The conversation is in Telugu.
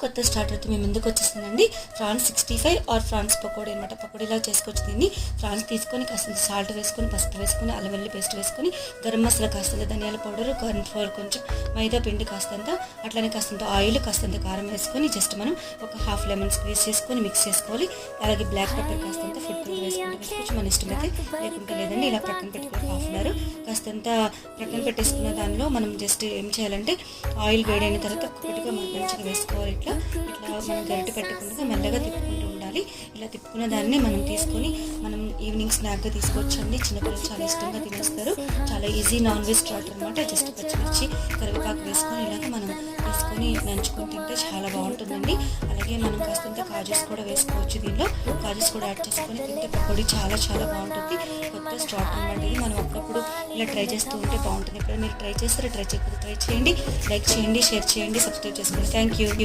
కొత్త స్టార్టర్తో మేము ముందుకు వచ్చేసిందండి. ఫ్రాన్స్ 65 ఆర్ ఫ్రాన్స్ పకోడీ అనమాట. పకోడీలా చేసుకోవచ్చు దీన్ని. ఫ్రాన్స్ తీసుకొని కాస్తంత సాల్ట్ వేసుకొని, పసుపు వేసుకొని, అల్లం వెల్లుల్లి పేస్ట్ వేసుకొని, గరం మసాలా కాస్తంత, ధనియాల పౌడర్, కార్న్ ఫ్లోర్ కొంచెం, మైదా పిండి కాస్తంత, అట్లనే కాస్తంత ఆయిల్, కాస్తంత కారం వేసుకొని జస్ట్ మనం ఒక హాఫ్ లెమన్ స్క్వీజ్ చేసుకొని మిక్స్ చేసుకోవాలి. అలాగే బ్లాక్ పెప్పర్ కాస్తంత, ఫుడ్ కలర్ వేసుకోవచ్చు మన ఇష్టమైతే, లేకుంటే లేదండి. ఇలా ప్రక్కన పెట్టుకొని హాఫ్ అన్ అవర్ కాస్తంత ప్రక్కన పెట్టేసుకున్న దానిలో మనం జస్ట్ ఏం చేయాలంటే ఆయిల్ వేడైన తర్వాత ఒక్కొక్కటిగా మనం మంచిగా వేసుకోవాలి. ఇట్లా మనం గరిటె పెట్టకుండా మెల్లగా తిప్పుకుంటూ ఉండాలి. ఇలా తిప్పుకున్న దాన్ని మనం తీసుకొని మనం ఈవినింగ్ స్నాక్గా తీసుకోవచ్చండి. చిన్నపిల్లలు చాలా ఇష్టంగా తినేస్తారు. చాలా ఈజీ నాన్ వెజ్ స్టార్టర్ అనమాట. జస్ట్ పచ్చిమిర్చి, కరివేపాకు వేసుకొని ఇలాగ మనం వేసుకొని నంచుకొని తింటే చాలా బాగుంటుందండి. అలాగే మనం కాస్తంత కాజూస్ కూడా వేసుకోవచ్చు. దీనిలో కాజూస్ కూడా యాడ్ చేసుకొని తింటే పకోడీ చాలా చాలా బాగుంటుంది. కొత్త స్టార్టర్ అనమాట ఇది. మనం అప్పుడప్పుడు ఇలా ట్రై చేస్తూ ఉంటే బాగుంటుంది. ఇప్పుడు మీరు ట్రై చేస్తారా? ట్రై చేయకపోతే ట్రై చేయండి. లైక్ చేయండి, షేర్ చేయండి, సబ్స్క్రైబ్ చేసుకోండి. Thank you.